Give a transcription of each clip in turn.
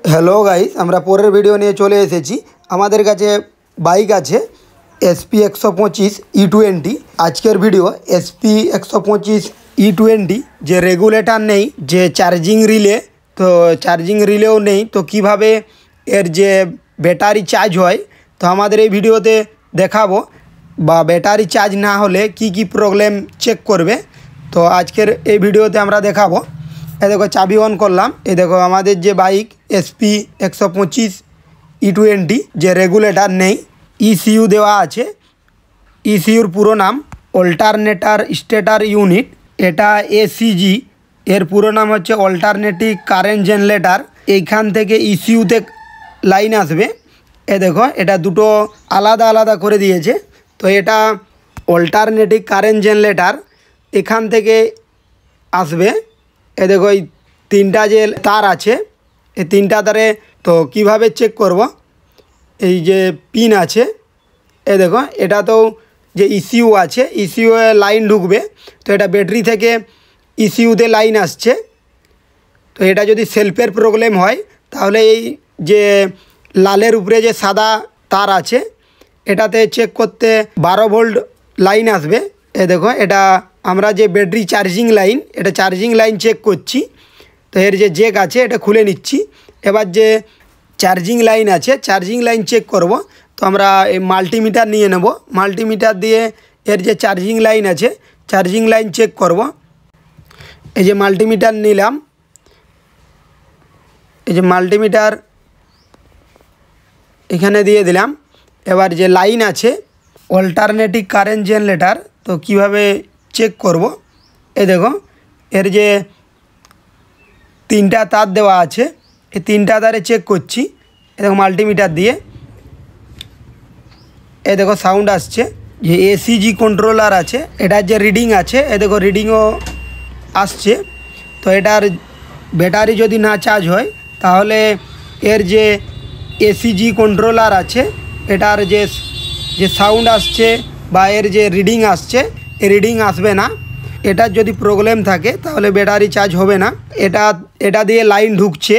Hello guys আমরা পরের video নিয়ে চলে এসেছি। আমাদের কাছে বাইক আছে SP 125 E20। আজকের ভিডিও SP 125 E20 যে রেগুলেটর নেই, যে চার্জিং রিলে, তো চার্জিং রিলেও নেই, তো কিভাবে এর যে ব্যাটারি চার্জ হয় তো আমাদের এই ভিডিওতে দেখাবো, বা ব্যাটারি চার্জ না হলে কি প্রবলেম চেক করবে, তো আজকের এই ভিডিওতে আমরা দেখাবো। এই দেখো চাবি অন করলাম, এই দেখো আমাদের যে বাইক SP 125 E20 যে রেগুলেটর নেই, ECU দেওয়া আছে। ECUর পুরো নাম অল্টারনেটর স্টেটর ইউনিট, এটা ACG, এর পুরো নাম হচ্ছে অল্টারনেটিভ কারেন্ট জেনারেটর। এইখান থেকে ECUতে লাইন আসবে। এ দেখো এটা দুটো আলাদা আলাদা করে দিয়েছে, তো এটা অল্টারনেটিভ কারেন্ট জেনারেটর এখান থেকে আসবে। এ দেখো এই তিনটা যে তার আছে, এই তিনটা তারে তো কিভাবে চেক করব, এই যে পিন আছে, এ দেখো এটা তো যে ECU আছে, ECU এ লাইন ঢুকবে, তো এটা ব্যাটারি থেকে ECUতে লাইন আসছে। তো এটা যদি সেলফের প্রবলেম হয় তাহলে এই যে লালের উপরে যে সাদা তার আছে এটাতে চেক করতে 12 ভোল্ট লাইন আসবে। এ দেখো এটা আমরা যে ব্যাটারি চার্জিং লাইন, এটা চার্জিং লাইন চেক করছি, তো এর যে জ্যাক আছে এটা খুলে নিচ্ছি। এবার যে চার্জিং লাইন আছে, চার্জিং লাইন চেক করব, তো আমরা এই মাল্টিমিটার নিয়ে নেব। মাল্টিমিটার দিয়ে এর যে চার্জিং লাইন আছে চার্জিং লাইন চেক করব। এই যে মাল্টিমিটার নিলাম, এই যে মাল্টিমিটার এখানে দিয়ে দিলাম। এবার যে লাইন আছে অল্টারনেটিভ কারেন্ট জেনারেটর, তো কিভাবে চেক করব, এ দেখো এর যে তিনটা তার দেওয়া আছে, এই তিনটা তারে চেক করছি। এ দেখো মাল্টিমিটার দিয়ে, এ দেখো সাউন্ড আসছে। যে ACG কন্ট্রোলার আছে, এটার যে রিডিং আছে, এ দেখো রিডিংও আসছে। তো এটার ব্যাটারি যদি না চার্জ হয় তাহলে এর যে ACG কন্ট্রোলার আছে এটার যে সাউন্ড আসছে বা এর যে রিডিং আসছে, এই রিডিং আসবে না। এটার যদি প্রবলেম থাকে তাহলে ব্যাটারি চার্জ হবে না। এটা দিয়ে লাইন ঢুকছে,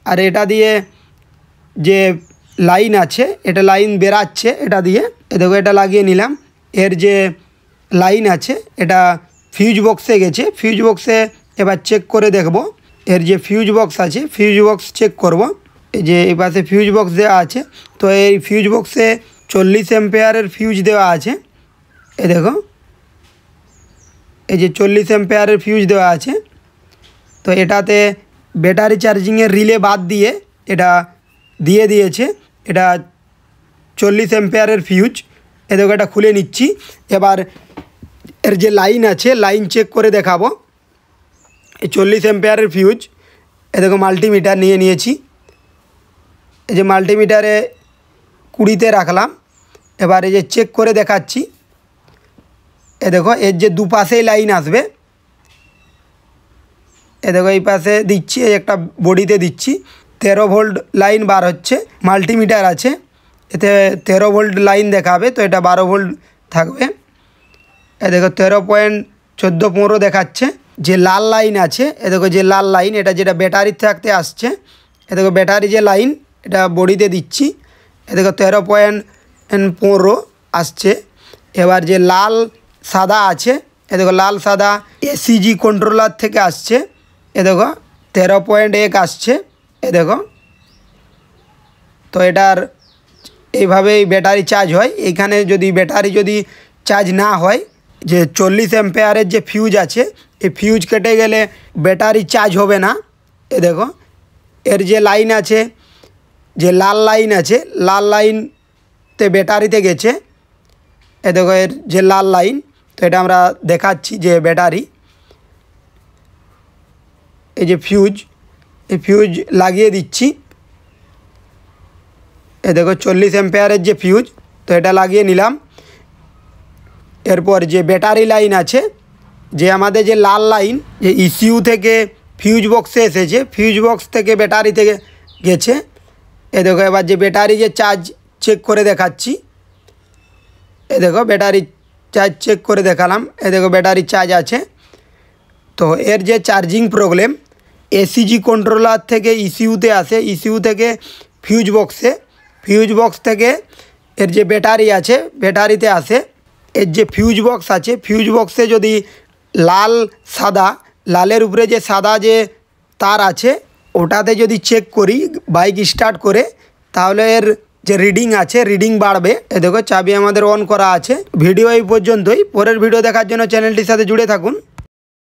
আর এটা দিয়ে যে লাইন আছে এটা লাইন বেরাচ্ছে এটা দিয়ে। এ দেখো এটা লাগিয়ে নিলাম। এর যে লাইন আছে এটা ফিউজ বক্সে গেছে, ফিউজ বক্সে এবার চেক করে দেখব। এর যে ফিউজ বক্স আছে ফিউজ বক্স চেক করব। এই যে এই পাশে ফিউজ বক্স দেওয়া আছে, তো এই ফিউজ বক্সে 40 অ্যাম্পিয়ারের ফিউজ দেওয়া আছে। এ দেখো এই যে 40 অ্যাম্পিয়ারের ফিউজ দেওয়া আছে, তো এটাতে ব্যাটারি চার্জিংয়ের রিলে বাদ দিয়ে এটা দিয়ে দিয়েছে, এটা 40 অ্যাম্পিয়ারের ফিউজ। এ দেখো এটা খুলে নিচ্ছি। এবার এর যে লাইন আছে লাইন চেক করে দেখাবো। এই 40 অ্যাম্পিয়ারের ফিউজ, এ দেখো মাল্টিমিটার নিয়ে নিয়েছি। এই যে মাল্টিমিটারে 20-তে রাখলাম। এবার এই যে চেক করে দেখাচ্ছি। এ দেখো এর যে দুপাশেই লাইন আসবে, এ দেখো এই পাশে দিচ্ছি, এই একটা বডিতে দিচ্ছি, 13 ভোল্ট লাইন বার হচ্ছে। মাল্টিমিটার আছে, এতে 13 ভোল্ট লাইন দেখাবে, তো এটা 12 ভোল্ট থাকবে। এ দেখো 13.14 দেখাচ্ছে। যে লাল লাইন আছে, এ দেখো যে লাল লাইন, এটা যেটা ব্যাটারির থাকতে আসছে, এ দেখো ব্যাটারি যে লাইন এটা বডিতে দিচ্ছি, এ দেখো 13.15 আসছে। এবার যে লাল সাদা আছে, এ দেখো লাল সাদা ACG কন্ট্রোলার থেকে আসছে, এ দেখো 13.1 আসছে। এ দেখো তো এটার এইভাবেই ব্যাটারি চার্জ হয়। এখানে যদি ব্যাটারি যদি চার্জ না হয়, যে 40 অ্যাম্পিয়ারের যে ফিউজ আছে এই ফিউজ কেটে গেলে ব্যাটারি চার্জ হবে না। এ দেখো এর যে লাইন আছে, যে লাল লাইন আছে, লাল লাইনতে ব্যাটারিতে গেছে। এ দেখো এর যে লাল লাইন, তো এটা আমরা দেখাচ্ছি যে ব্যাটারি, এই যে ফিউজ, এই ফিউজ লাগিয়ে দিচ্ছি। এ দেখো 40 অ্যাম্পিয়ারের যে ফিউজ, তো এটা লাগিয়ে নিলাম। এরপর যে ব্যাটারি লাইন আছে, যে আমাদের যে লাল লাইন যে ECU থেকে ফিউজ বক্সে এসেছে, ফিউজ বক্স থেকে ব্যাটারি থেকে গেছে। এ দেখো এবার যে ব্যাটারি যে চার্জ চেক করে দেখাচ্ছি। এ দেখো ব্যাটারি চার্জ চেক করে দেখালাম, এ দেখো ব্যাটারি চার্জ আছে। তো এর যে চার্জিং প্রবলেম, এসিজি কন্ট্রোলার থেকে ইসিউতে আসে, ইসিউ থেকে ফিউজ বক্সে, ফিউজ বক্স থেকে এর যে ব্যাটারি আছে ব্যাটারিতে আসে। এর যে ফিউজ বক্স আছে ফিউজ বক্সে যদি লাল সাদা, লালের উপরে যে সাদা যে তার আছে ওটাতে যদি চেক করি বাইক স্টার্ট করে, তাহলে এর যে রিডিং আছে রিডিং বাড়বে। এ দেখো চাবি আমাদের অন করা আছে। ভিডিও এই পর্যন্তই, পরের ভিডিও দেখার জন্য চ্যানেলটির সাথে জুড়ে থাকুন।